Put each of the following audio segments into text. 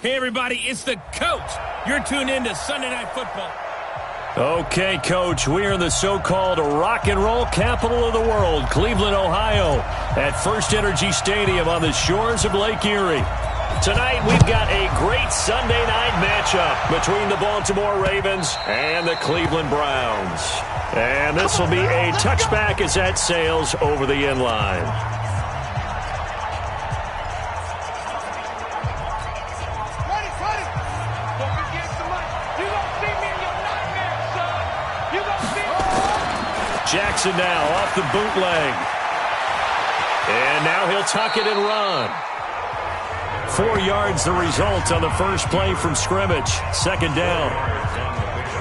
Hey, everybody, it's the coach. You're tuned in to Sunday Night Football. Okay, Coach, we're in the so-called rock and roll capital of the world, Cleveland, Ohio, at First Energy Stadium on the shores of Lake Erie. Tonight, we've got a great Sunday night matchup between the Baltimore Ravens and the Cleveland Browns. And this will be a touchback as that sails over the end line. Jackson now off the bootleg. And now he'll tuck it and run. 4 yards the result on the first play from scrimmage. Second down.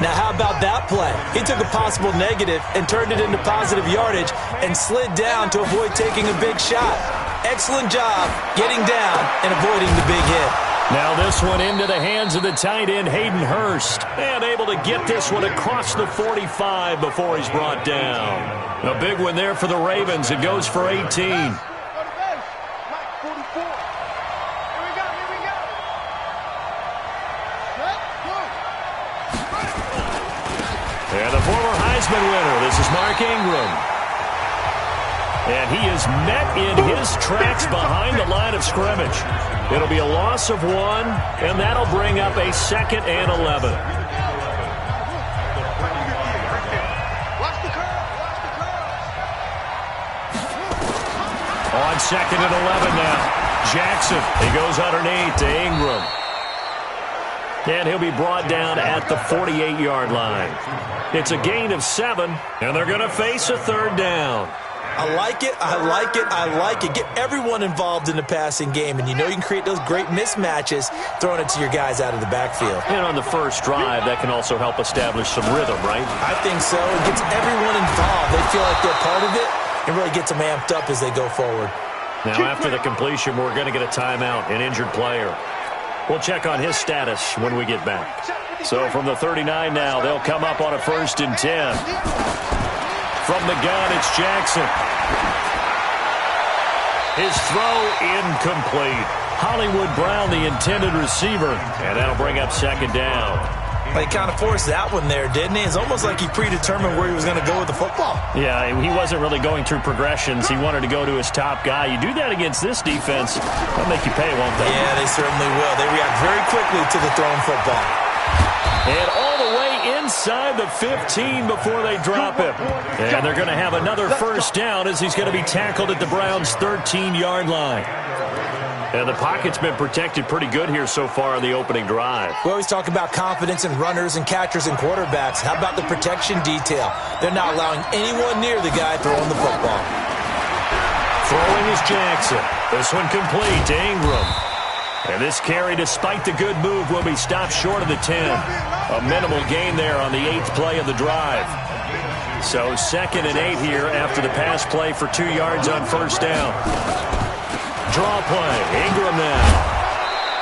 Now how about that play? He took a possible negative and turned it into positive yardage and slid down to avoid taking a big shot. Excellent job getting down and avoiding the big hit. Now this one into the hands of the tight end, Hayden Hurst. And able to get this one across the 45 before he's brought down. A big one there for the Ravens. It goes for 18. And the former Heisman winner, this is Mark Ingram. And he is met in his tracks behind the line of scrimmage. It'll be a loss of 1, and that'll bring up a 2nd and 11. On 2nd and 11 now. Jackson, he goes underneath to Ingram. And he'll be brought down at the 48-yard line. It's a gain of 7, and they're going to face a 3rd down. I like it, I like it, I like it. Get everyone involved in the passing game, and you know you can create those great mismatches throwing it to your guys out of the backfield. And on the first drive, that can also help establish some rhythm, right? I think so. It gets everyone involved. They feel like they're part of it, and really gets them amped up as they go forward. Now, after the completion, we're going to get a timeout, an injured player. We'll check on his status when we get back. So from the 39 now, they'll come up on a 1st and 10. From the gun, it's Jackson. His throw incomplete. Hollywood Brown, the intended receiver, and that'll bring up 2nd down. Well, he kind of forced that one there, didn't he? It's almost like he predetermined where he was going to go with the football. Yeah, he wasn't really going through progressions. He wanted to go to his top guy. You do that against this defense, they'll make you pay, won't they? Yeah, they certainly will. They react very quickly to the thrown football. And all the way inside the 15 before they drop him. And they're going to have another 1st down as he's going to be tackled at the Browns' 13-yard line. And the pocket's been protected pretty good here so far in the opening drive. We always talk about confidence in runners and catchers and quarterbacks. How about the protection detail? They're not allowing anyone near the guy throwing the football. Throwing is Jackson. This one complete to Ingram. And this carry, despite the good move, will be stopped short of the 10. A minimal gain there on the 8th play of the drive. So 2nd and 8 here after the pass play for 2 yards on 1st down. Draw play. Ingram now.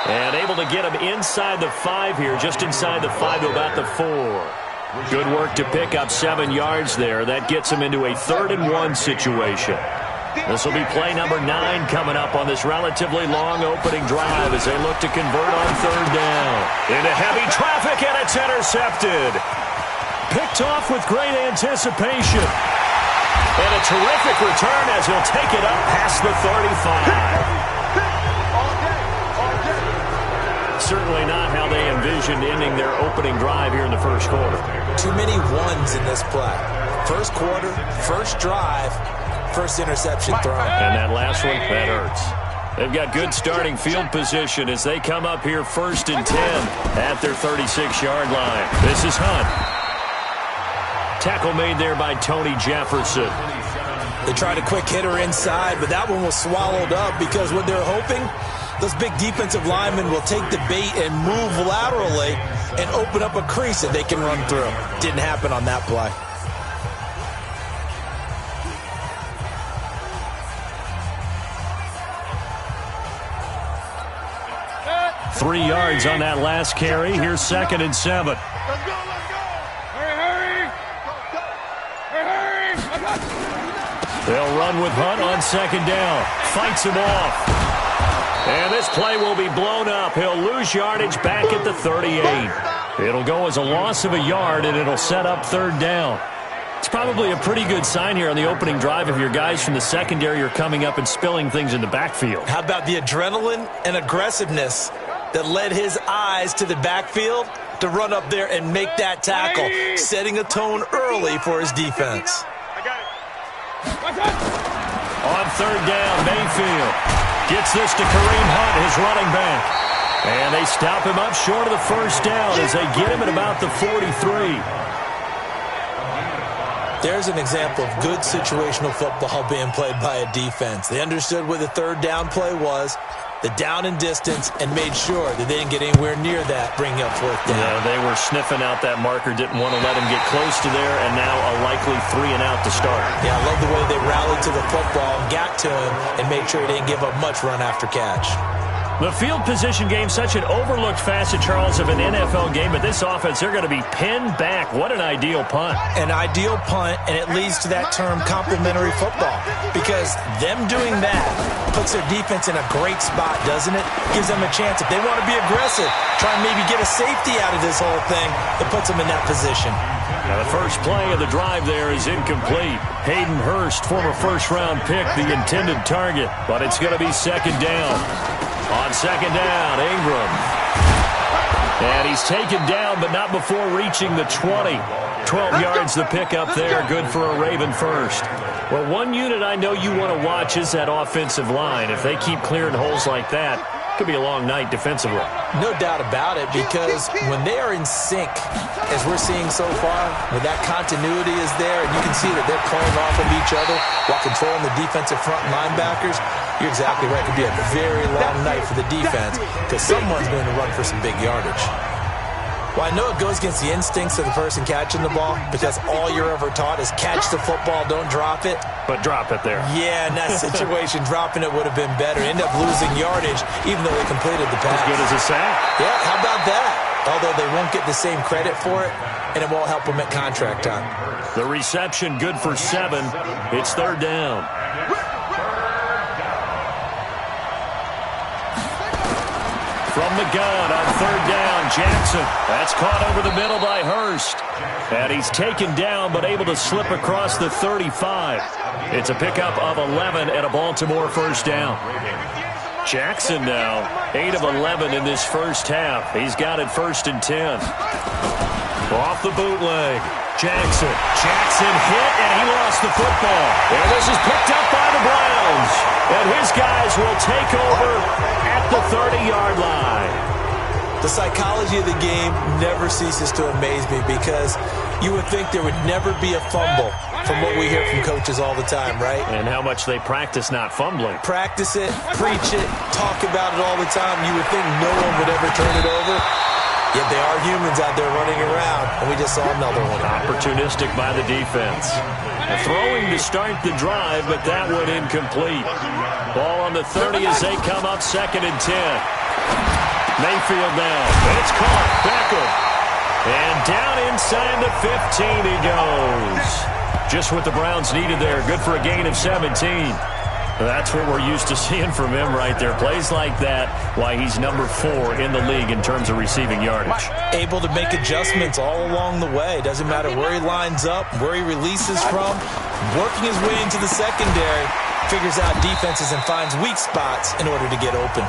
And able to get him inside the 5 here, just inside the 5 to about the 4. Good work to pick up 7 yards there. That gets him into a 3rd and 1 situation. This will be play number 9 coming up on this relatively long opening drive as they look to convert on 3rd down. Into heavy traffic, and it's intercepted. Picked off with great anticipation. And a terrific return as he'll take it up past the 35. Certainly not how they envisioned ending their opening drive here in the first quarter. Too many ones in this play. First quarter, first drive, first interception thrown. And that last one, that hurts. They've got good starting field position as they come up here 1st and 10 at their 36-yard line. This is Hunt. Tackle made there by Tony Jefferson. They tried a quick hitter inside, but that one was swallowed up because what they're hoping, those big defensive linemen will take the bait and move laterally and open up a crease that they can run through. Didn't happen on that play. 3 yards on that last carry. Here's 2nd and 7. Let's go, let's go. Hurry. They'll run with Hunt on 2nd down. Fights him off. And this play will be blown up. He'll lose yardage back at the 38. It'll go as a loss of a yard, and it'll set up third down. It's probably a pretty good sign here on the opening drive if your guys from the secondary are coming up and spilling things in the backfield. How about the adrenaline and aggressiveness that led his eyes to the backfield to run up there and make that tackle, setting a tone early for his defense. On third down, Mayfield gets this to Kareem Hunt, his running back. And they stop him up short of the first down as they get him at about the 43. There's an example of good situational football being played by a defense. They understood where the third down play was, the down and distance, and made sure that they didn't get anywhere near that, bringing up fourth down. Yeah, they were sniffing out that marker, didn't want to let him get close to there, and now a likely 3 and out to start. Yeah, I love the way they rallied to the football, got to him, and made sure he didn't give up much run after catch. The field position game, such an overlooked facet, Charles, of an NFL game, but this offense, they're going to be pinned back. What an ideal punt. An ideal punt, and it leads to that term complementary football, because them doing that puts their defense in a great spot, doesn't it? Gives them a chance. If they want to be aggressive, try and maybe get a safety out of this whole thing, it puts them in that position. Now the first play of the drive there is incomplete. Hayden Hurst, former first-round pick, the intended target, but it's going to be second down. On second down, Ingram. And he's taken down, but not before reaching the 20. 12 yards the pickup there, good for a Raven first. Well, one unit I know you want to watch is that offensive line. If they keep clearing holes like that, it could be a long night defensively. No doubt about it, because when they are in sync, as we're seeing so far, when that continuity is there, and you can see that they're playing off of each other while controlling the defensive front linebackers, you're exactly right. It could be a very long night for the defense because someone's going to run for some big yardage. Well, I know it goes against the instincts of the person catching the ball because all you're ever taught is catch the football, don't drop it. But drop it there. Yeah, in that situation, dropping it would have been better. End up losing yardage even though they completed the pass. As good as a sack. Yeah, how about that? Although they won't get the same credit for it, and it won't help them at contract time. The reception good for 7. It's third down. From the gun on third down, Jackson. That's caught over the middle by Hurst. And he's taken down but able to slip across the 35. It's a pickup of 11 and a Baltimore first down. Jackson now 8 of 11 in this first half. He's got it first and 10. Off the bootleg. Jackson hit, and he lost the football. And this is picked up by the Browns. And his guys will take over at the 30-yard line. The psychology of the game never ceases to amaze me because you would think there would never be a fumble from what we hear from coaches all the time, right? And how much they practice not fumbling. Practice it, preach it, talk about it all the time. You would think no one would ever turn it over. Yet they are humans out there running around, and we just saw another one. Opportunistic by the defense. Throwing to start the drive, but that one incomplete. Ball on the 30 as they come up second and 10. Mayfield now, and it's caught. Beckham. And down inside the 15 he goes. Just what the Browns needed there. Good for a gain of 17. That's what we're used to seeing from him right there. Plays like that, why he's number 4 in the league in terms of receiving yardage. Able to make adjustments all along the way. Doesn't matter where he lines up, where he releases from. Working his way into the secondary, figures out defenses and finds weak spots in order to get open.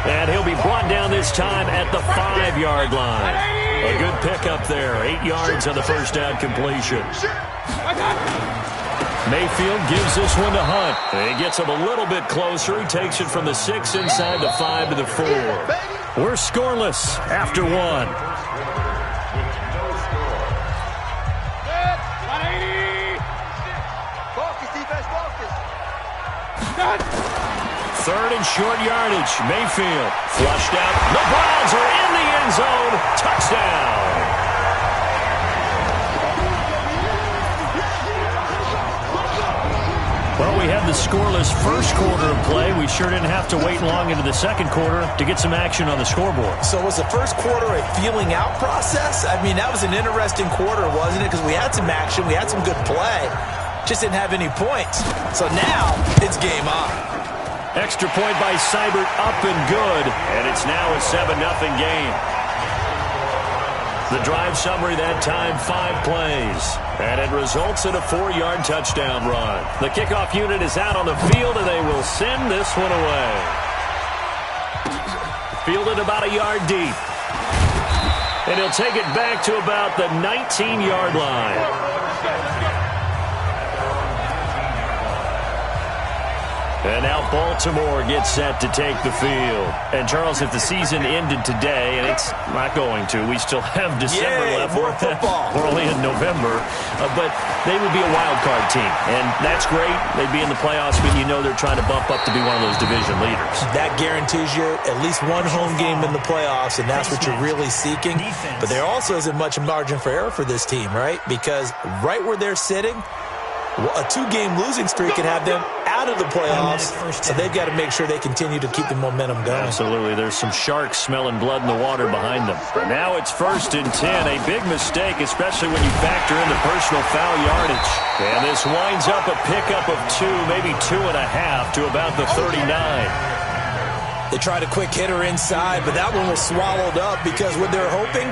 And he'll be brought down this time at the 5-yard line. A good pickup there. 8 yards on the first down completion. Mayfield gives this one to Hunt. He gets him a little bit closer. He takes it from the 6 inside the 5 to the 4. We're scoreless after 1. Third and short yardage. Mayfield flushed out. The Browns are in the end zone. Touchdown. Well, we had the scoreless first quarter of play. We sure didn't have to wait long into the second quarter to get some action on the scoreboard. So was the first quarter a feeling out process? I mean, that was an interesting quarter, wasn't it? Because we had some action, we had some good play, just didn't have any points. So now it's game on. Extra point by Seibert, up and good. And it's now a 7-0 game. The drive summary that time, 5 plays. And it results in a 4-yard touchdown run. The kickoff unit is out on the field, and they will send this one away. Fielded about a yard deep. And he'll take it back to about the 19-yard line. And now Baltimore gets set to take the field. And, Charles, if the season ended today, and it's not going to, we still have December left. More football. We're only in November. But they would be a wild card team. And that's great. They'd be in the playoffs, but you know they're trying to bump up to be one of those division leaders. That guarantees you at least one home game in the playoffs, and that's what you're really seeking. But there also isn't much margin for error for this team, right? Because right where they're sitting, a 2-game losing streak can have them out of the playoffs, so they've got to make sure they continue to keep the momentum going. Absolutely. There's some sharks smelling blood in the water behind them. But now it's 1st and 10, a big mistake, especially when you factor in the personal foul yardage. And this winds up a pickup of 2, maybe 2.5 to about the 39. They tried a quick hitter inside, but that one was swallowed up because what they're hoping,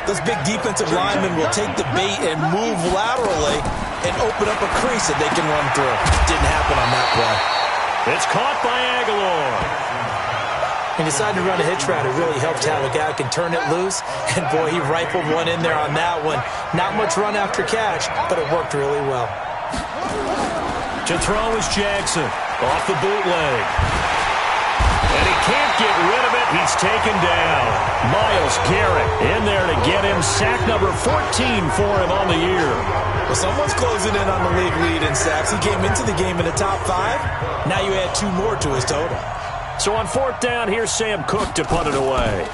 those big defensive linemen will take the bait and move laterally and open up a crease that they can run through. Didn't happen on that play. It's caught by Aguilar. He decided to run a hitch route. It really helps to have a guy who can turn it loose. And, boy, he rifled one in there on that one. Not much run after catch, but it worked really well. To throw is Jackson. Off the bootleg. And he can't get rid of it. He's taken down. Myles Garrett in there to get him. Sack number 14 for him on the year. Well, someone's closing in on the league lead in sacks. He came into the game in the top 5. Now you add 2 more to his total. So on 4th down, here's Sam Cook to punt it away.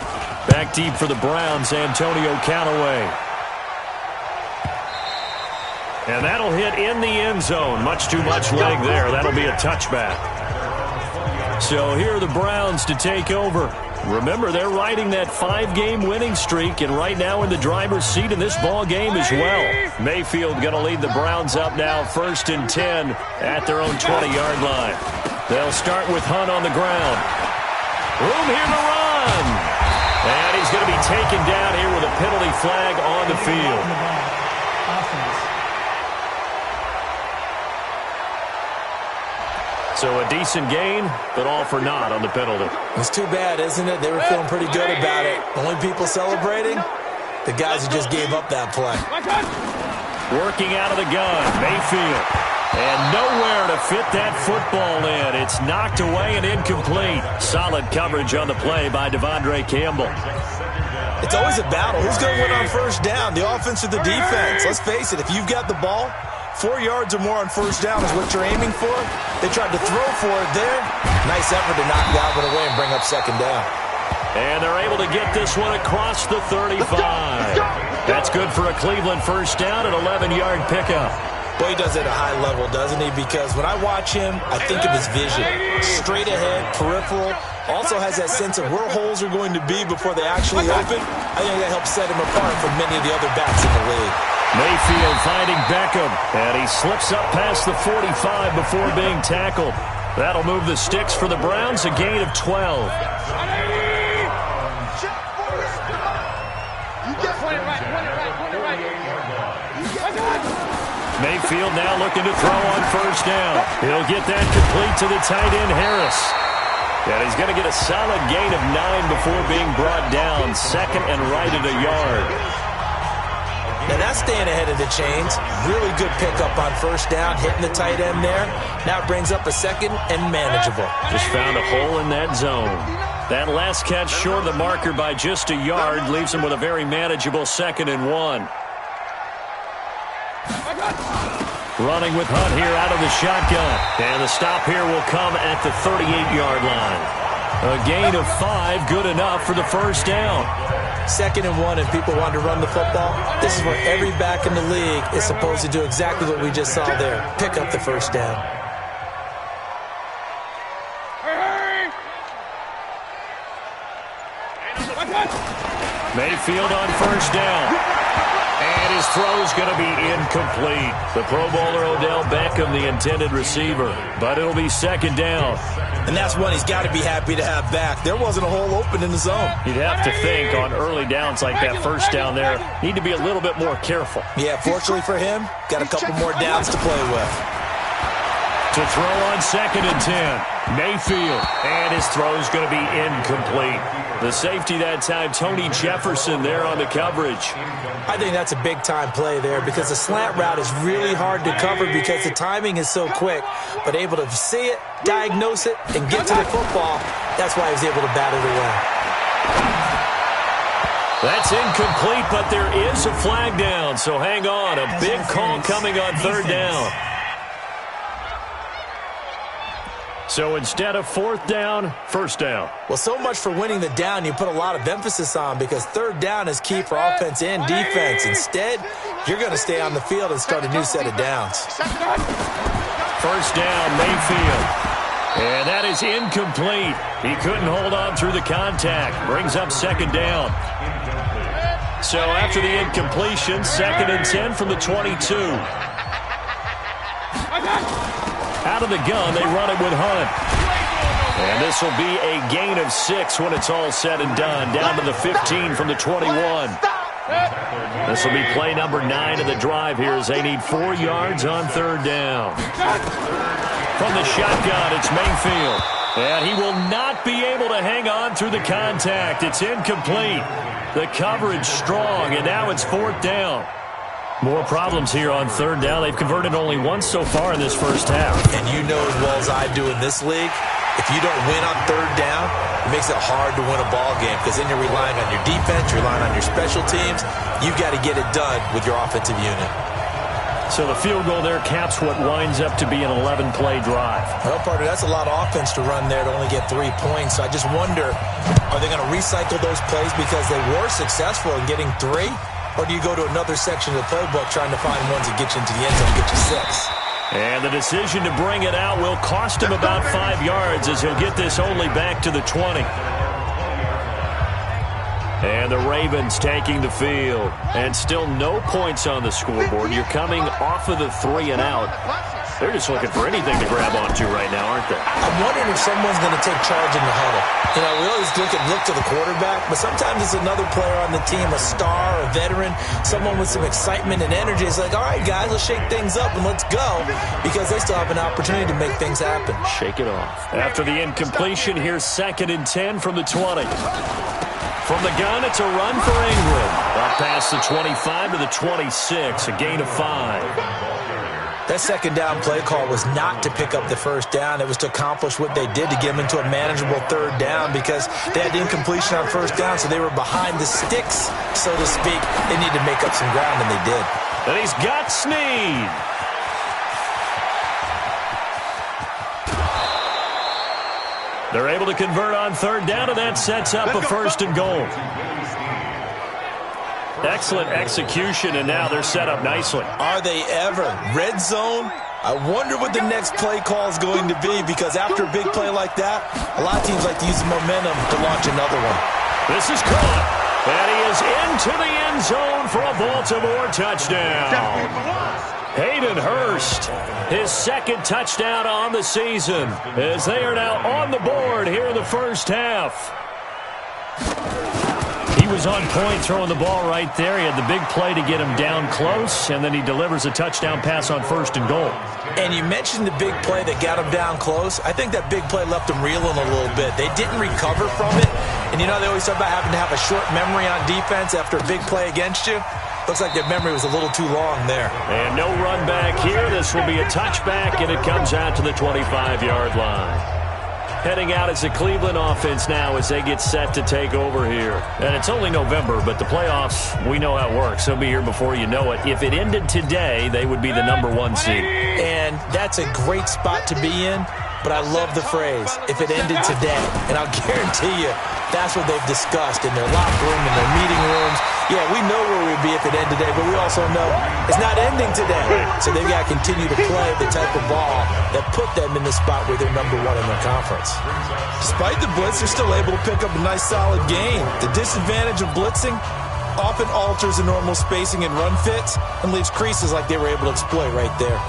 Back deep for the Browns, Antonio Callaway. And that'll hit in the end zone. Much too much leg there. That'll be a touchback. So here are the Browns to take over. Remember, they're riding that 5-game winning streak, and right now in the driver's seat in this ball game as well. Mayfield going to lead the Browns up now, 1st and 10 at their own 20-yard line. They'll start with Hunt on the ground. Room here to run. And he's going to be taken down here with a penalty flag on the field. So a decent gain, but all for naught on the penalty. It's too bad, isn't it? They were feeling pretty good about it. Only people celebrating, the guys who just gave up that play. Working out of the gun, Mayfield. And nowhere to fit that football in. It's knocked away and incomplete. Solid coverage on the play by Devondre Campbell. It's always a battle. Who's going to win on 1st down, the offense or the defense? Let's face it, if you've got the ball, 4 yards or more on 1st down is what you're aiming for. They tried to throw for it there. Nice effort to knock that one away and bring up 2nd down. And they're able to get this one across the 35. That's good for a Cleveland 1st down, an 11-yard pickup. Well, he does it at a high level, doesn't he? Because when I watch him, I think of his vision. Straight ahead, peripheral. Also has that sense of where holes are going to be before they actually open. I think that helps set him apart from many of the other backs in the league. Mayfield finding Beckham, and he slips up past the 45 before being tackled. That'll move the sticks for the Browns, a gain of 12. Mayfield now looking to throw on 1st down. He'll get that complete to the tight end, Harris. And he's going to get a solid gain of 9 before being brought down. 2nd and right at a yard. Now that's staying ahead of the chains. Really good pickup on 1st down, hitting the tight end there. Now it brings up a 2nd and manageable. Just found a hole in that zone. That last catch short of the marker by just a yard leaves him with a very manageable 2nd and 1. Running with Hunt here out of the shotgun. And the stop here will come at the 38-yard line. A gain of 5, good enough for the 1st down. 2nd and 1, and people want to run the football. This is where every back in the league is supposed to do exactly what we just saw there. Pick up the 1st down. Mayfield on 1st down. And his his throw's going to be incomplete. The Pro Bowler Odell Beckham, the intended receiver. But it'll be second down. And that's one he's got to be happy to have back. There wasn't a hole open in the zone. You'd have to think on early downs like that first down there, need to be a little bit more careful. Yeah, fortunately for him, got a couple more downs to play with. To throw on 2nd and 10. Mayfield. And his throw's going to be incomplete. The safety that time, Tony Jefferson there on the coverage. I think that's a big-time play there because the slant route is really hard to cover because the timing is so quick. But able to see it, diagnose it, and get to the football, that's why he was able to bat it away. That's incomplete, but there is a flag down. So hang on, a big call coming on 3rd down. So instead of 4th down, 1st down. Well, so much for winning the down you put a lot of emphasis on because 3rd down is key for offense and defense. Instead, you're going to stay on the field and start a new set of downs. 1st down, Mayfield. And that is incomplete. He couldn't hold on through the contact. Brings up 2nd down. So after the incompletion, 2nd and 10 from the 22. Out of the gun, they run it with Hunt. And this will be a gain of 6 when it's all said and done. Down to the 15 from the 21. This will be play number 9 of the drive here as they need 4 yards on 3rd down. From the shotgun, it's Mayfield. And he will not be able to hang on through the contact. It's incomplete. The coverage strong, and now it's 4th down. More problems here on 3rd down. They've converted only once so far in this first half. And you know as well as I do in this league, if you don't win on 3rd down, it makes it hard to win a ball game because then you're relying on your defense, you're relying on your special teams. You've got to get it done with your offensive unit. So the field goal there caps what winds up to be an 11-play drive. Well, partner, that's a lot of offense to run there to only get 3 points. So I just wonder, are they going to recycle those plays because they were successful in getting 3? Or do you go to another section of the playbook trying to find ones that get you into the end zone and get you 6? And the decision to bring it out will cost him about 5 yards as he'll get this only back to the 20. And the Ravens taking the field. And still no points on the scoreboard. You're coming off of the 3 and out. They're just looking for anything to grab onto right now, aren't they? I'm wondering if someone's going to take charge in the huddle. You know, we always look to the quarterback, but sometimes it's another player on the team, a star, a veteran, someone with some excitement and energy. It's like, all right, guys, let's shake things up and let's go because they still have an opportunity to make things happen. Shake it off. After the incompletion, here's 2nd and 10 from the 20. From the gun, it's a run for Ingram. Up past the 25 to the 26, a gain of 5. That 2nd down play call was not to pick up the 1st down. It was to accomplish what they did to get them into a manageable 3rd down because they had the incompletion on 1st down, so they were behind the sticks, so to speak. They needed to make up some ground, and they did. And he's got Snead. They're able to convert on 3rd down, and that sets up a 1st and goal. Excellent execution, and now they're set up nicely. Are they ever? Red zone? I wonder what the next play call is going to be because after a big play like that, a lot of teams like to use the momentum to launch another one. This is caught, and he is into the end zone for a Baltimore touchdown. Hayden Hurst, his 2nd touchdown on the season as they are now on the board here in the first half. He was on point throwing the ball right there. He had the big play to get him down close, and then he delivers a touchdown pass on 1st and goal. And you mentioned the big play that got him down close. I think that big play left him reeling a little bit. They didn't recover from it. And you know, they always talk about having to have a short memory on defense after a big play against you. Looks like their memory was a little too long there. And no run back here. This will be a touchback, and it comes out to the 25-yard line. Heading out as the Cleveland offense now as they get set to take over here. And it's only November, but the playoffs, we know how it works. They'll be here before you know it. If it ended today, they would be the #1 seed. And that's a great spot to be in, but I love the phrase, if it ended today. And I'll guarantee you, that's what they've discussed in their locker room, in their meeting rooms. Yeah, we know where we'd be if it ended today, but we also know it's not ending today. So they've got to continue to play the type of ball that put them in the spot where they're #1 in their conference. Despite the blitz, they're still able to pick up a nice solid gain. The disadvantage of blitzing, often alters the normal spacing and run fits and leaves creases like they were able to exploit right there.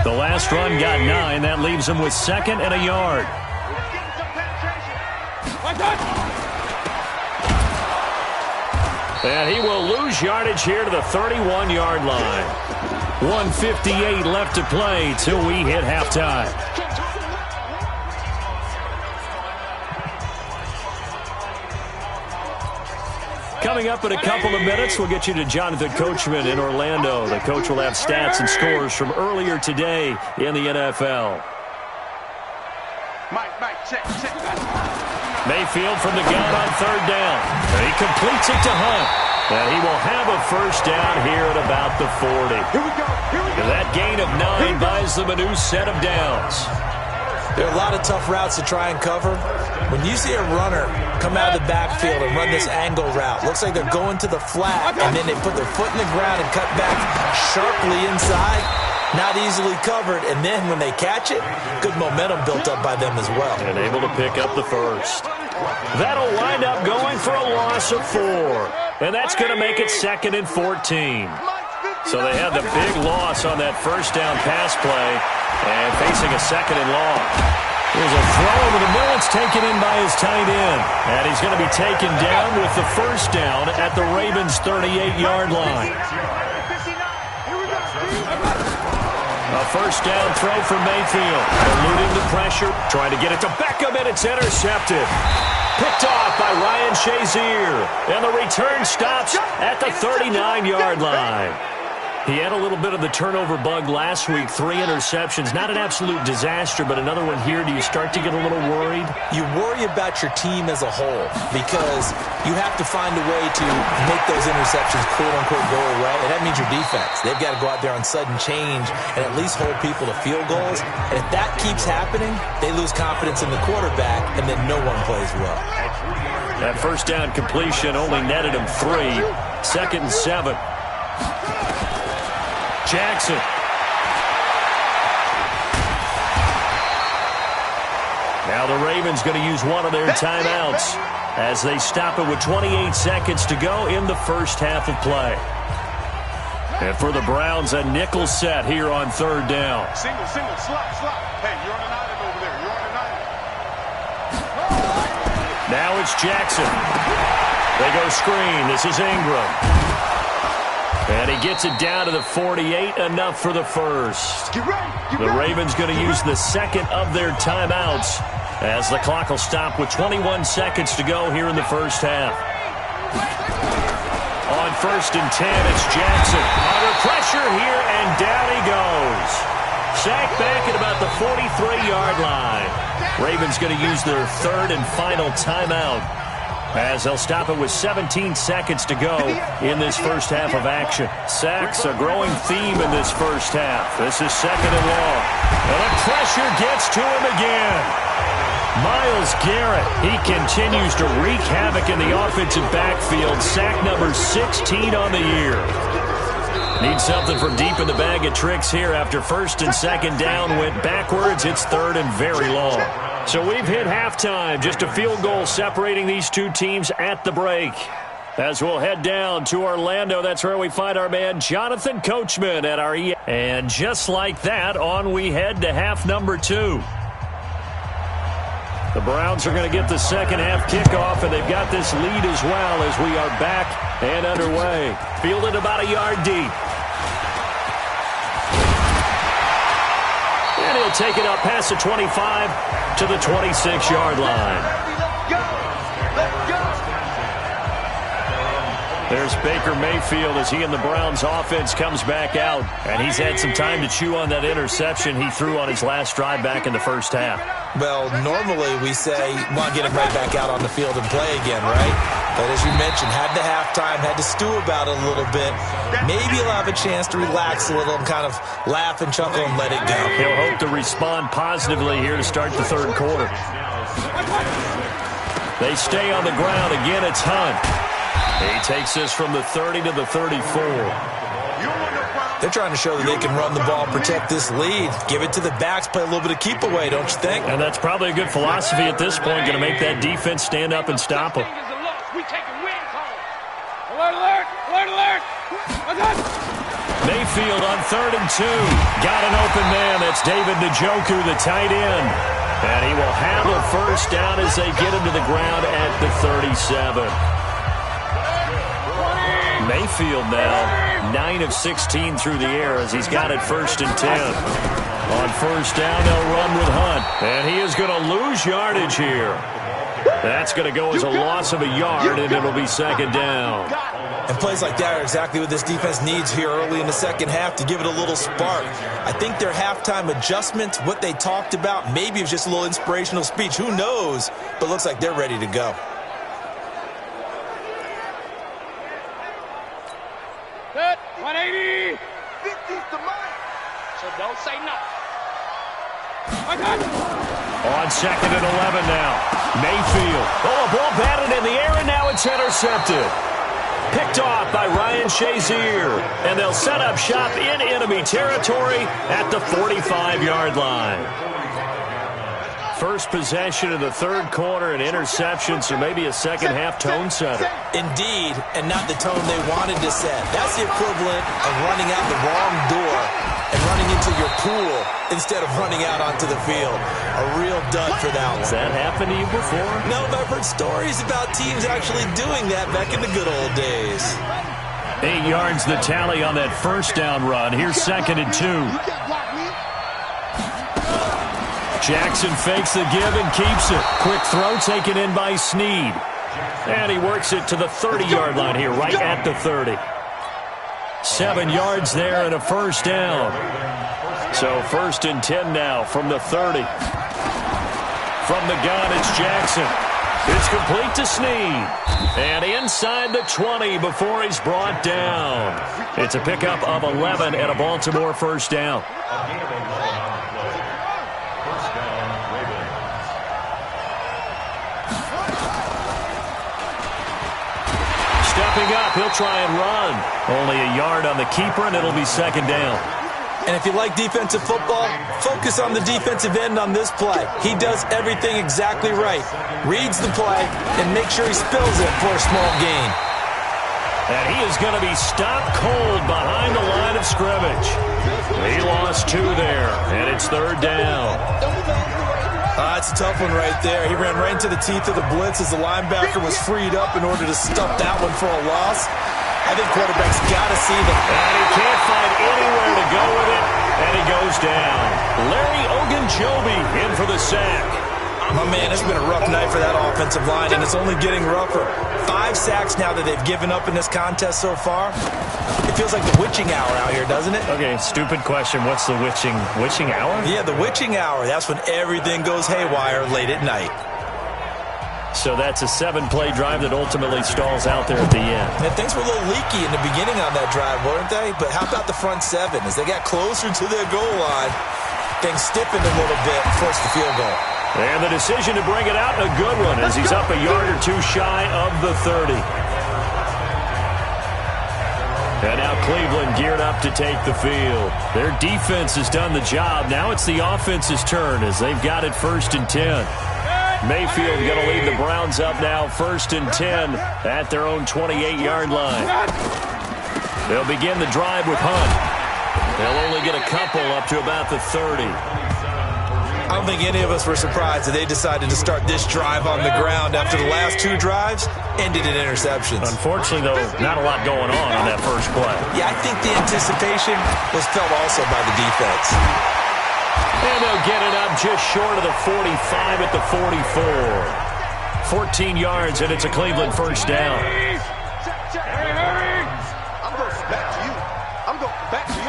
The last run got 9. That leaves him with 2nd and a yard. And he will lose yardage here to the 31-yard line. 1:58 left to play till we hit halftime. Coming up in a couple of minutes, we'll get you to Jonathan Coachman in Orlando. The coach will have stats and scores from earlier today in the NFL. Mayfield from the gun on 3rd down. He completes it to Hunt. And he will have a first down here at about the 40. And that gain of 9 buys them a new set of downs. There are a lot of tough routes to try and cover. When you see a runner come out of the backfield and run this angle route, looks like they're going to the flat, and then they put their foot in the ground and cut back sharply inside. Not easily covered, and then when they catch it, good momentum built up by them as well. And able to pick up the first. That'll wind up going for a loss of 4. And that's going to make it 2nd and 14. So they had the big loss on that first down pass play and facing a 2nd and long. There's a throw over the middle. It's taken in by his tight end. And he's going to be taken down with the first down at the Ravens' 38-yard line. A first down throw for Mayfield. Eluding the pressure. Trying to get it to Beckham, and it's intercepted. Picked off by Ryan Shazier. And the return stops at the 39-yard line. He had a little bit of the turnover bug last week. 3 interceptions. Not an absolute disaster, but another one here. Do you start to get a little worried? You worry about your team as a whole because you have to find a way to make those interceptions quote-unquote go away, and that means your defense. They've got to go out there on sudden change and at least hold people to field goals. And if that keeps happening, they lose confidence in the quarterback, and then no one plays well. That first down completion only netted him 3. 2nd and 7. Jackson. Now the Ravens going to use one of their timeouts as they stop it with 28 seconds to go in the first half of play. And for the Browns, a nickel set here on 3rd down. Single, slot. Hey, you're on an island over there. You're on an island. Now it's Jackson. They go screen. This is Ingram. And he gets it down to the 48, enough for the first. The Ravens going to use the 2nd of their timeouts as the clock will stop with 21 seconds to go here in the first half. On 1st and 10, it's Jackson. Under pressure here, and down he goes. Sacked back at about the 43-yard line. Ravens going to use their 3rd and final timeout as they'll stop it with 17 seconds to go in this first half of action. Sacks, a growing theme in this first half. This is 2nd and long. And the pressure gets to him again. Myles Garrett, he continues to wreak havoc in the offensive backfield. Sack number 16 on the year. Need something from deep in the bag of tricks here after 1st and 2nd down went backwards. It's 3rd and very long. So we've hit halftime. Just a field goal separating these two teams at the break. As we'll head down to Orlando, that's where we find our man Jonathan Coachman at our E. And just like that, on we head to half number 2. The Browns are going to get the second half kickoff, and they've got this lead as well as we are back and underway. Fielded about a yard deep. And he'll take it up past the 25 to the 26-yard line. There's Baker Mayfield as he and the Browns offense comes back out. And he's had some time to chew on that interception he threw on his last drive back in the first half. Well, normally we say, want to get him right back out on the field and play again, right? But as you mentioned, had the halftime, had to stew about it a little bit. Maybe he'll have a chance to relax a little and kind of laugh and chuckle and let it go. He'll hope to respond positively here to start the third quarter. They stay on the ground. Again, it's Hunt. He takes this from the 30 to the 34. They're trying to show that they can run the ball, protect this lead. Give it to the backs, play a little bit of keep away, don't you think? And that's probably a good philosophy at this point, going to make that defense stand up and stop them. Alert, alert! Alert, alert! Mayfield on 3rd and 2. Got an open man. That's David Njoku, the tight end. And he will have a first down as they get him to the ground at the 37. Mayfield now 9 of 16 through the air as he's got it 1st and 10. On first down, they'll run with Hunt. And he is going to lose yardage here. That's going to go as a loss of a yard, and it'll be 2nd down. And plays like that are exactly what this defense needs here early in the second half to give it a little spark. I think their halftime adjustment, what they talked about, maybe it was just a little inspirational speech. Who knows? But looks like they're ready to go. Set, 180. So don't say nothing. On 2nd and 11 now. Mayfield. Oh, a ball batted in the air, and now it's intercepted. Picked off by Ryan Shazier. And they'll set up shop in enemy territory at the 45-yard line. First possession of the 3rd quarter, an interception, so maybe a second-half tone setter. Indeed, and not the tone they wanted to set. That's the equivalent of running out the wrong door and running into your pool instead of running out onto the field. A real dud for that one. Has that happened to you before? No, but I've heard stories about teams actually doing that back in the good old days. 8 yards the tally on that first down run. Here's 2nd and 2. Jackson fakes the give and keeps it. Quick throw taken in by Snead. And he works it to the 30-yard line here, right at the 30. 7 yards there and a first down. So 1st and 10 now from the 30. From the gun, it's Jackson. It's complete to Snead. And inside the 20 before he's brought down. It's a pickup of 11 and a Baltimore first down. Stepping up, he'll try and run. Only a yard on the keeper, and it'll be 2nd down. And if you like defensive football, focus on the defensive end on this play. He does everything exactly right. Reads the play and makes sure he spills it for a small gain. And he is going to be stopped cold behind the line of scrimmage. He lost 2 there, and it's 3rd down. That's a tough one right there. He ran right into the teeth of the blitz as the linebacker was freed up in order to stuff that one for a loss. I think quarterback's got to see that. And he can't find anywhere to go with it, and he goes down. Larry Ogunjobi in for the sack. My man, it's been a rough night for that offensive line, and it's only getting rougher. 5 sacks now that they've given up in this contest so far. It feels like the witching hour out here, doesn't it? Okay, stupid question. What's the witching hour? Yeah, the witching hour. That's when everything goes haywire late at night. So that's a 7-play drive that ultimately stalls out there at the end. And things were a little leaky in the beginning on that drive, weren't they? But how about the front 7? As they got closer to their goal line, things stiffened a little bit and forced the field goal. And the decision to bring it out, a good one, as he's up a yard or 2 shy of the 30. And now Cleveland geared up to take the field. Their defense has done the job. Now it's the offense's turn as they've got it 1st and 10. Mayfield going to lead the Browns up now 1st and 10 at their own 28-yard line. They'll begin the drive with Hunt. They'll only get a couple up to about the 30. I don't think any of us were surprised that they decided to start this drive on the ground after the last 2 drives ended in interceptions. Unfortunately, though, not a lot going on that first play. Yeah, I think the anticipation was felt also by the defense. And they'll get it up just short of the 45 at the 44. 14 yards, and it's a Cleveland first down. I'm going back to you. I'm going back to you.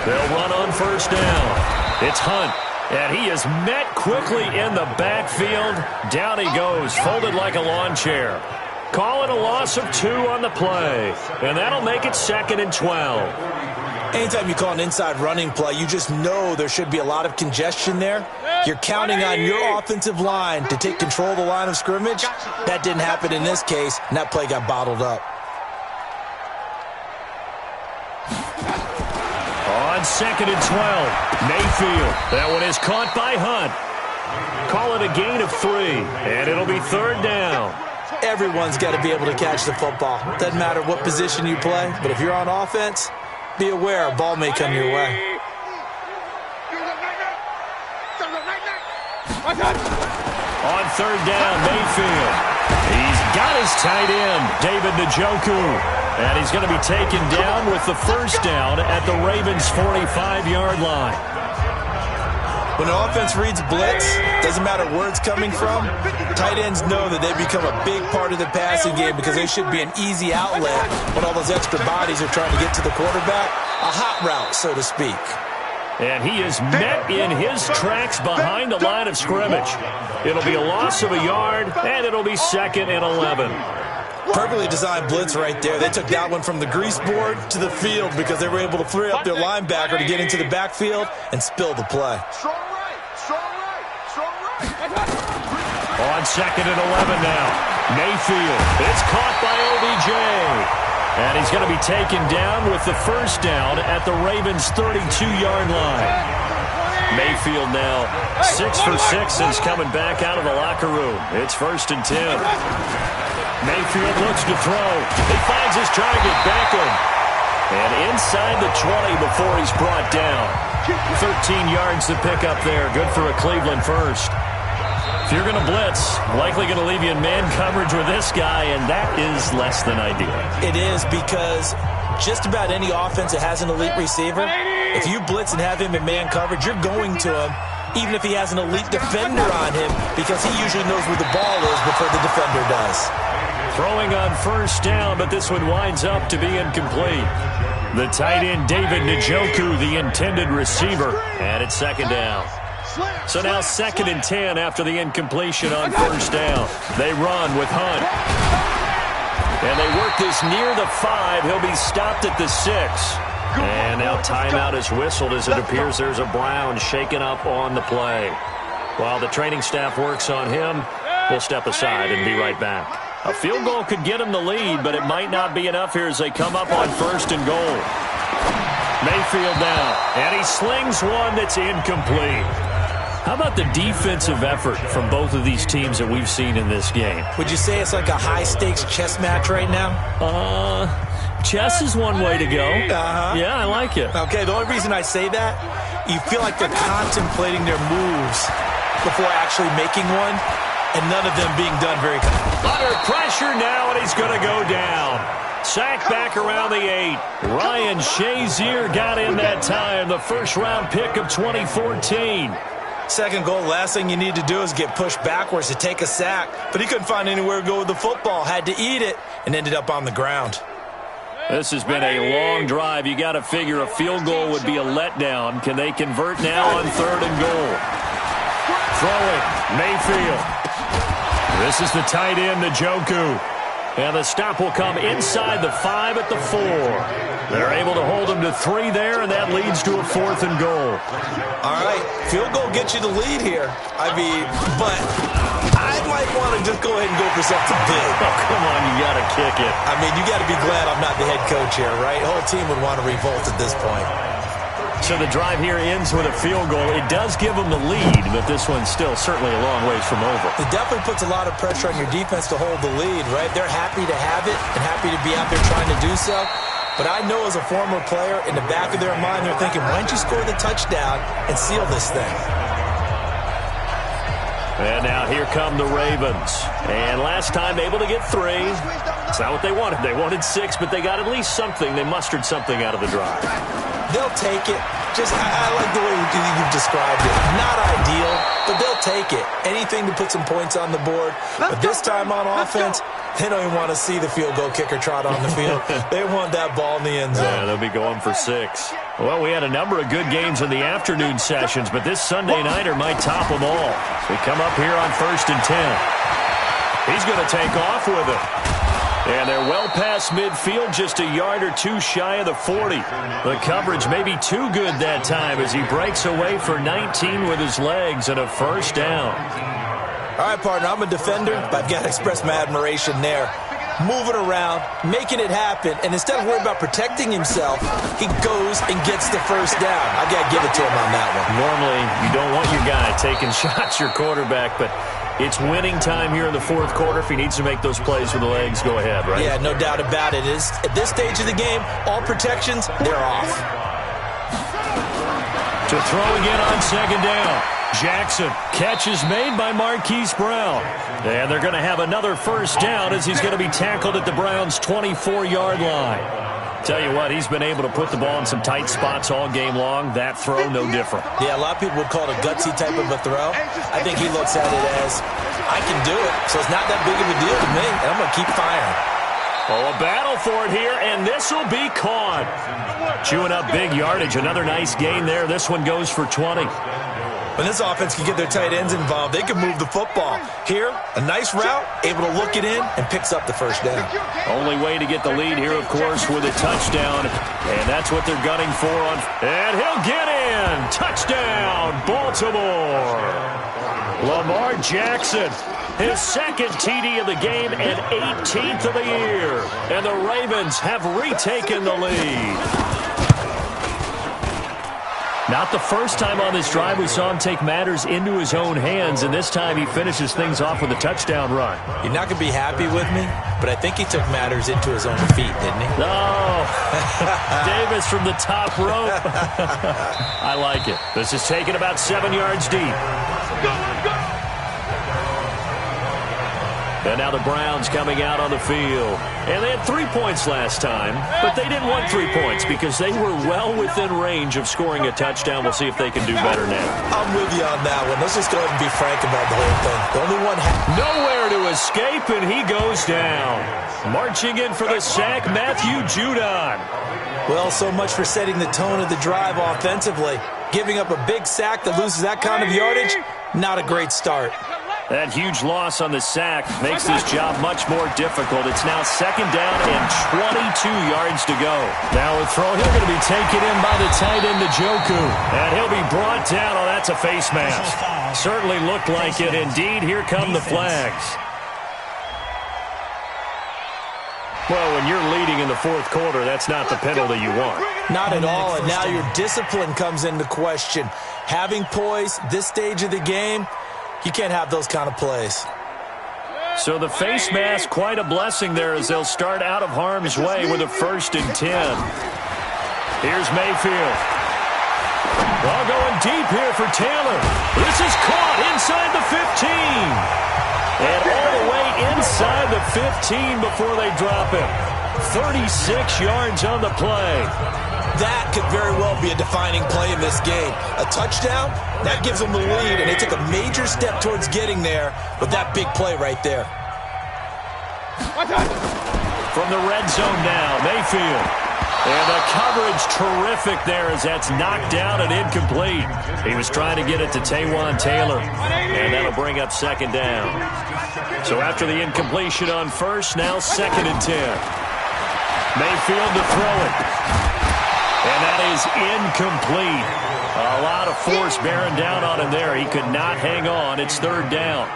They'll run on first down. It's Hunt. And he is met quickly in the backfield. Down he goes, folded like a lawn chair. Call it a loss of 2 on the play. And that'll make it 2nd and 12. Anytime you call an inside running play, you just know there should be a lot of congestion there. You're counting on your offensive line to take control of the line of scrimmage. That didn't happen in this case, and that play got bottled up. on 2nd and 12. Mayfield. That one is caught by Hunt. Call it a gain of 3, and it'll be 3rd down. Everyone's got to be able to catch the football. Doesn't matter what position you play, but if you're on offense, be aware a ball may come your way. On 3rd down, Mayfield. He's got his tight end, David Njoku. And he's going to be taken down with the 1st down at the Ravens' 45-yard line. When the offense reads blitz, doesn't matter where it's coming from, tight ends know that they become a big part of the passing game because they should be an easy outlet when all those extra bodies are trying to get to the quarterback. A hot route, so to speak. And he is met in his tracks behind the line of scrimmage. It'll be a loss of a yard, and it'll be 2nd and 11. Perfectly designed blitz right there. They took that one from the grease board to the field because they were able to free up their linebacker to get into the backfield and spill the play. On 2nd and 11 now. Mayfield. It's caught by OBJ. And he's going to be taken down with the 1st down at the Ravens' 32-yard line. Mayfield now 6 for 6 since coming back out of the locker room. It's 1st and 10. Mayfield looks to throw. He finds his target, Beckham. And inside the 20 before he's brought down. 13 yards to pick up there. Good for a Cleveland first. If you're going to blitz, likely going to leave you in man coverage with this guy, and that is less than ideal. It is because just about any offense that has an elite receiver, if you blitz and have him in man coverage, you're going to him, even if he has an elite defender on him, because he usually knows where the ball is before the defender does. Throwing on 1st down, but this one winds up to be incomplete. The tight end, David Njoku, the intended receiver, and it's 2nd down. So now 2nd and 10 after the incompletion on 1st down. They run with Hunt. And they work this near the 5. He'll be stopped at the 6. And now timeout is whistled as it appears there's a Brown shaken up on the play. While the training staff works on him, we'll step aside and be right back. A field goal could get him the lead, but it might not be enough here as they come up on 1st and goal. Mayfield now, and he slings one that's incomplete. How about the defensive effort from both of these teams that we've seen in this game? Would you say it's like a high-stakes chess match right now? Chess is one way to go. Yeah, I like it. Okay, the only reason I say that, you feel like they're contemplating their moves before actually making one, and none of them being done very quickly. Under pressure now, and he's going to go down. Sacked back around the 8. Ryan Shazier got in that time, the 1st-round pick of 2014. 2nd goal, last thing you need to do is get pushed backwards to take a sack. But he couldn't find anywhere to go with the football, had to eat it, and ended up on the ground. This has been a long drive. You got to figure a field goal would be a letdown. Can they convert now on 3rd and goal? Throwing, Mayfield. This is the tight end, Njoku. And the stop will come inside the 5 at the 4. They're able to hold him to 3 there, and that leads to a 4th and goal. All right, field goal gets you the lead here. I mean, but I might want to just go ahead and go for something big. Oh, come on, you got to kick it. I mean, you got to be glad I'm not the head coach here, right? The whole team would want to revolt at this point. So the drive here ends with a field goal. It does give them the lead, but this one's still certainly a long ways from over. It definitely puts a lot of pressure on your defense to hold the lead, right? They're happy to have it and happy to be out there trying to do so. But I know as a former player, in the back of their mind, they're thinking, why don't you score the touchdown and seal this thing? And now here come the Ravens. And last time able to get 3. It's not what they wanted. They wanted 6, but they got at least something. They mustered something out of the drive. They'll take it. I like the way you've described it. Not ideal, but they'll take it. Anything to put some points on the board. But this time on offense, they don't even want to see the field goal kicker trot on the field. They want that ball in the end zone. Yeah, they'll be going for 6. Well, we had a number of good games in the afternoon sessions, but this Sunday nighter might top them all. We come up here on 1st and 10. He's going to take off with it. And they're well past midfield, just a yard or 2 shy of the 40. The coverage may be too good that time as he breaks away for 19 with his legs and a 1st down. All right, partner, I'm a defender, but I've got to express my admiration there. moving around, making it happen, and instead of worrying about protecting himself, he goes and gets the first down. I got to give it to him on that one. Normally, you don't want your guy taking shots, your quarterback, but it's winning time here in the fourth quarter. If he needs to make those plays with the legs, go ahead, right? Yeah, no doubt about it. At this stage of the game, all protections, they're off. To throw again on second down. Jackson, catch is made by Marquise Brown. And they're going to have another first down as he's going to be tackled at the Browns' 24-yard line. Tell you what, he's been able to put the ball in some tight spots all game long. That throw, no different. Yeah, a lot of people would call it a gutsy type of a throw. I think he looks at it as, I can do it, so it's not that big of a deal to me, and I'm going to keep firing. Oh, a battle for it here, and this will be caught. Chewing up big yardage. Another nice gain there. This one goes for 20. When this offense can get their tight ends involved, they can move the football. Here, a nice route, able to look it in, and picks up the first down. Only way to get the lead here, of course, with a touchdown. And that's what they're gunning for. And he'll get in. Touchdown, Baltimore. Lamar Jackson, his second TD of the game and 18th of the year. And the Ravens have retaken the lead. Not the first time on this drive we saw him take matters into his own hands, and this time he finishes things off with a touchdown run. You're not going to be happy with me, but I think he took matters into his own feet, didn't he? Oh, Davis from the top rope. I like it. This is taken about 7 yards deep. And now the Browns coming out on the field. And they had 3 points last time, but they didn't want 3 points because they were well within range of scoring a touchdown. We'll see if they can do better now. I'm with you on that one. Let's just go ahead and be frank about the whole thing. The only one nowhere to escape, and he goes down. Marching in for the sack, Matthew Judon. Well, so much for setting the tone of the drive offensively. Giving up a big sack that loses that kind of yardage, not a great start. That huge loss on the sack makes this job much more difficult. It's now second down and 22 yards to go. Now with throw, he'll going to be taken in by the tight end, Njoku. And he'll be brought down. Oh, that's a face mask. Certainly looked like it. Indeed, here come the flags. Well, when you're leading in the fourth quarter, that's not the penalty you want. Not at all, and now your discipline comes into question. Having poise, this stage of the game, you can't have those kind of plays. So the face mask, quite a blessing there as they'll start out of harm's way with a 1st and 10. Here's Mayfield. Ball going deep here for Taylor. This is caught inside the 15. And all the way inside the 15 before they drop him. 36 yards on the play. That could very well be a defining play in this game. A touchdown, that gives them the lead, and they took a major step towards getting there with that big play right there. From the red zone now, Mayfield. And the coverage terrific there as that's knocked down and incomplete. He was trying to get it to Taywan Taylor, and that'll bring up second down. So after the incompletion on first, now 2nd and 10. Mayfield to throw it. And that is incomplete. A lot of force bearing down on him there. He could not hang on. It's 3rd down.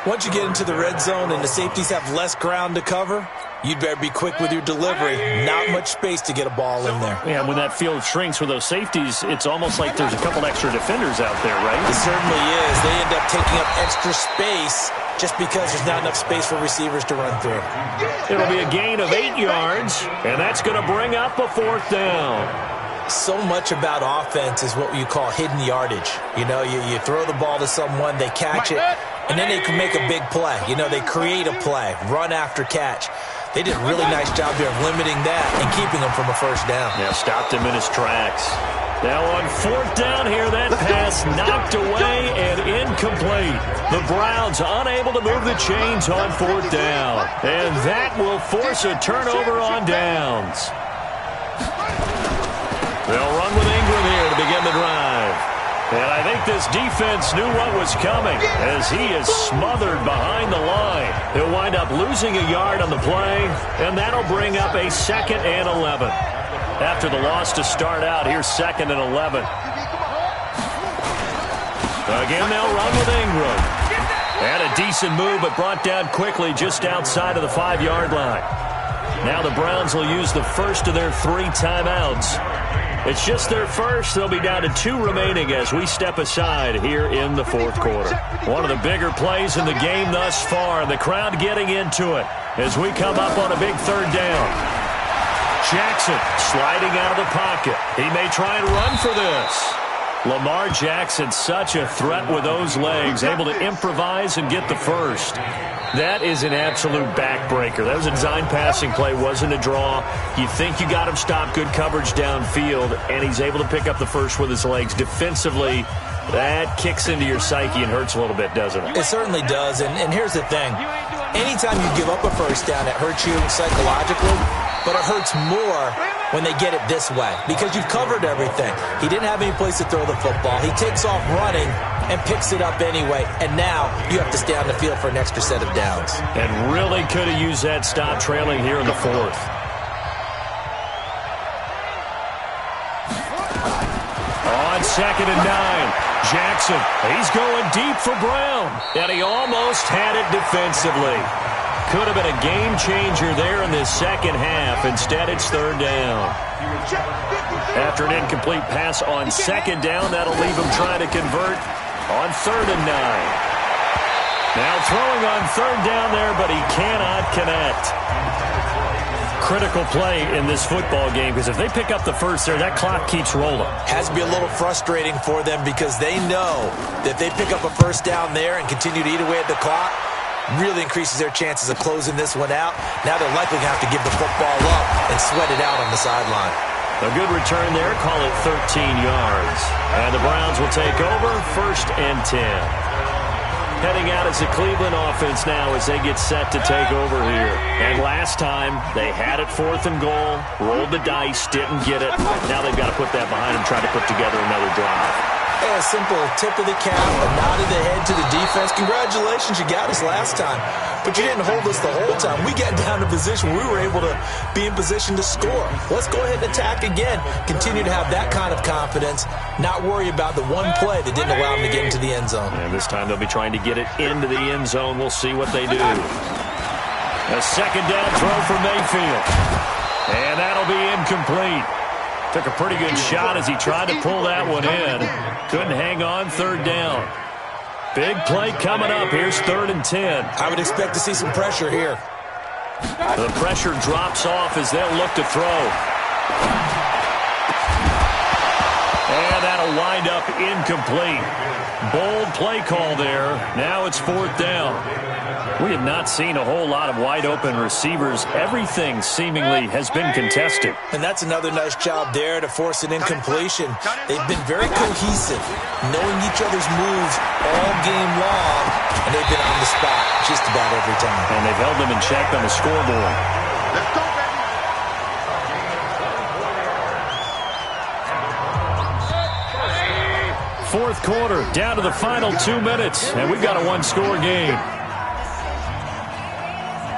Once you get into the red zone and the safeties have less ground to cover, you'd better be quick with your delivery. Not much space to get a ball in there. Yeah, when that field shrinks with those safeties, it's almost like there's a couple extra defenders out there, right? It certainly is. They end up taking up extra space just because there's not enough space for receivers to run through. It'll be a gain of 8 yards, and that's going to bring up a 4th down. So much about offense is what you call hidden yardage. You know, you throw the ball to someone, they catch it, and then they can make a big play. You know, they create a play, run after catch. They did a really nice job there of limiting that and keeping him from a first down. Yeah, stopped him in his tracks. Now on 4th down here, that pass knocked away and incomplete. The Browns unable to move the chains on 4th down. And that will force a turnover on downs. They'll run with Ingram here to begin the drive. And I think this defense knew what was coming as he is smothered behind the line. He'll wind up losing a yard on the play, and that'll bring up a 2nd and 11. After the loss to start out, here's 2nd and 11. Again, they'll run with Ingram. And a decent move, but brought down quickly just outside of the 5-yard line. Now the Browns will use the first of their 3 timeouts. It's just their first. They'll be down to 2 remaining as we step aside here in the 4th quarter. One of the bigger plays in the game thus far. The crowd getting into it as we come up on a big 3rd down. Jackson sliding out of the pocket. He may try and run for this. Lamar Jackson, such a threat with those legs, able to improvise and get the first. That is an absolute backbreaker. That was a design passing play, wasn't a draw. You think you got him stopped, good coverage downfield, and he's able to pick up the first with his legs. Defensively, that kicks into your psyche and hurts a little bit, doesn't it? It certainly does, and here's the thing. Anytime you give up a first down, it hurts you psychologically, but it hurts more when they get it this way because you've covered everything. He didn't have any place to throw the football. He takes off running and picks it up anyway, and now you have to stay on the field for an extra set of downs. And really could have used that stop trailing here in the 4th. On 2nd and 9, Jackson, he's going deep for Brown, and he almost had it defensively. Could have been a game changer there in this second half. Instead, it's 3rd down. After an incomplete pass on 2nd down, that'll leave him trying to convert on 3rd and 9. Now throwing on 3rd down there, but he cannot connect. Critical play in this football game because if they pick up the first there, that clock keeps rolling. Has to be a little frustrating for them because they know that if they pick up a first down there and continue to eat away at the clock, really increases their chances of closing this one out. Now they're likely going to have to give the football up and sweat it out on the sideline. A good return there, call it 13 yards. And the Browns will take over, 1st and 10. Heading out as the Cleveland offense now as they get set to take over here. And last time, they had it 4th and goal, rolled the dice, didn't get it. Now they've got to put that behind them, try to put together another drive. A simple tip of the cap, a nod of the head to the defense. Congratulations, you got us last time. But you didn't hold us the whole time. We got down to position where we were able to be in position to score. Let's go ahead and attack again. Continue to have that kind of confidence, not worry about the one play that didn't allow them to get into the end zone. And this time they'll be trying to get it into the end zone. We'll see what they do. A 2nd down throw for Mayfield. And that'll be incomplete. Took a pretty good shot as he tried to pull that one in. Couldn't hang on 3rd down. Big play coming up. Here's 3rd and 10. I would expect to see some pressure here. The pressure drops off as they'll look to throw. And that'll wind up incomplete. Bold play call there. Now it's 4th down. We have not seen a whole lot of wide-open receivers. Everything seemingly has been contested. And that's another nice job there to force an incompletion. They've been very cohesive, knowing each other's moves all game long, and they've been on the spot just about every time. And they've held them in check on the scoreboard. Let's go, baby. 4th quarter, down to the final 2 minutes, and we've got a 1-score game.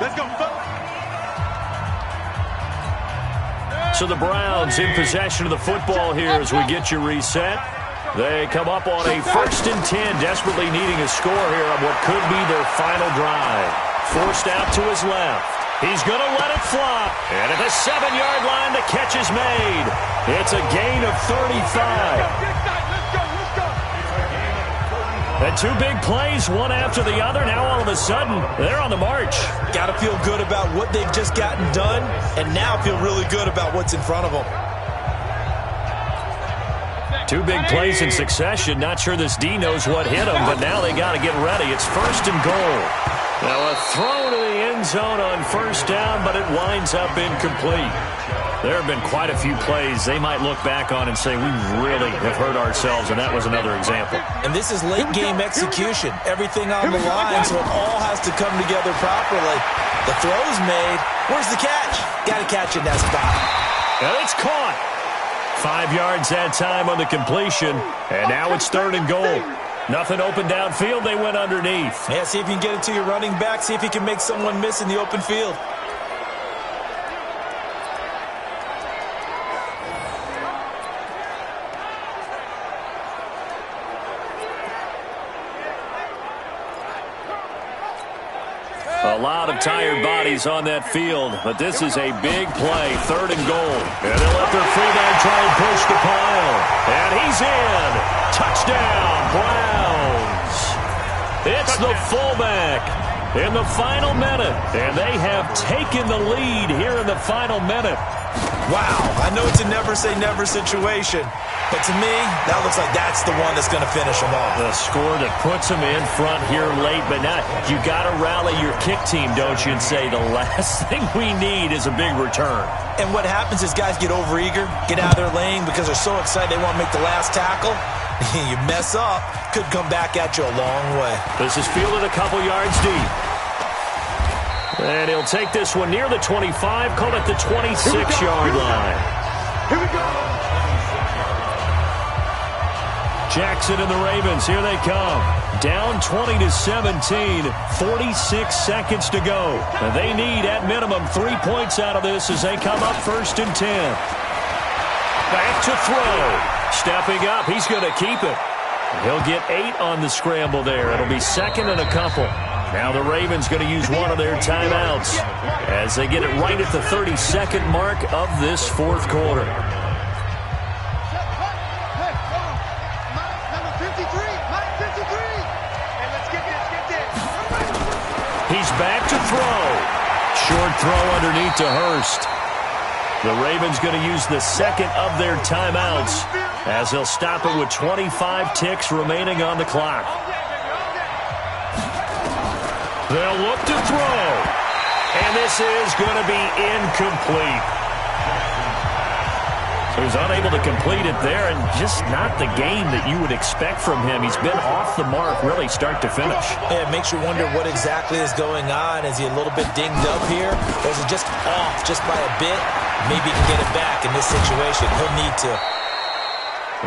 Let's go. So the Browns in possession of the football here as we get you reset. They come up on a 1st and 10, desperately needing a score here on what could be their final drive. Forced out to his left. He's going to let it flop. And at the 7-yard line, the catch is made. It's a gain of 35. And 2 big plays, one after the other. Now all of a sudden, they're on the march. Got to feel good about what they've just gotten done, and now feel really good about what's in front of them. 2 big plays in succession. Not sure this D knows what hit him, but now they got to get ready. It's 1st and goal. Now a throw to the end zone on 1st down, but it winds up incomplete. There have been quite a few plays they might look back on and say, we really have hurt ourselves, and that was another example. And this is late-game execution. Everything on the line, so it all has to come together properly. The throw's made. Where's the catch? Got to catch in that spot. And it's caught. 5 yards that time on the completion, and now it's 3rd and goal. Nothing open downfield. They went underneath. Yeah, see if you can get it to your running back. See if you can make someone miss in the open field. lot of tired bodies on that field, but this is a big play, 3rd and goal. And they'll let their fullback try and push the pile. And he's in. Touchdown, Browns. It's the fullback in the final minute, and they have taken the lead here in the final minute. Wow, I know it's a never-say-never situation, but to me, that looks like that's the one that's going to finish them off. The score that puts them in front here late, but now you got to rally your kick team, don't you, and say the last thing we need is a big return. And what happens is guys get overeager, get out of their lane because they're so excited they want to make the last tackle. You mess up, could come back at you a long way. This is fielded a couple yards deep. And he'll take this one near the 25, call it the 26-yard line. Here we go. Jackson and the Ravens, here they come. Down 20-17, 46 seconds to go. And they need, at minimum, 3 points out of this as they come up 1st and 10. Back to throw. Stepping up, he's going to keep it. He'll get 8 on the scramble there. It'll be 2nd and a couple. Now the Ravens going to use one of their timeouts as they get it right at the 32nd mark of this 4th quarter. He's back to throw. Short throw underneath to Hurst. The Ravens going to use the 2nd of their timeouts as they'll stop it with 25 ticks remaining on the clock. They'll look to throw. And this is going to be incomplete. So he's unable to complete it there, and just not the game that you would expect from him. He's been off the mark really start to finish. Yeah, it makes you wonder what exactly is going on. Is he a little bit dinged up here? Or is it just off just by a bit? Maybe he can get it back in this situation. He'll need to.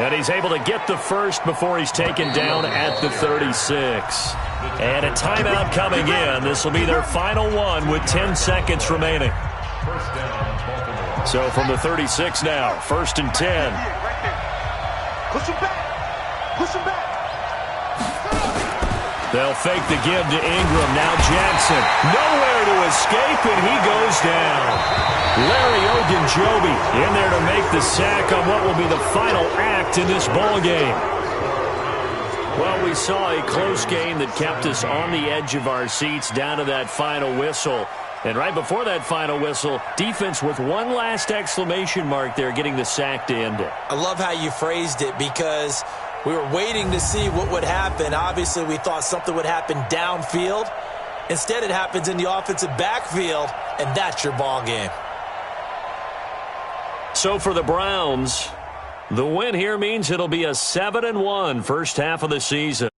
And he's able to get the first before he's taken down at the 36. And a timeout coming in. This will be their final one with 10 seconds remaining. So from the 36 now, 1st and 10. Push him back. Push him back. They'll fake the give to Ingram. Now Jackson. Nowhere to escape, and he goes down. Larry Ogunjobi in there to make the sack on what will be the final act in this ball game. Well, we saw a close game that kept us on the edge of our seats down to that final whistle. And right before that final whistle, defense with one last exclamation mark there, getting the sack to end it. I love how you phrased it because we were waiting to see what would happen. Obviously, we thought something would happen downfield. Instead, it happens in the offensive backfield, and that's your ball game. So for the Browns, the win here means it'll be a 7-1 first half of the season.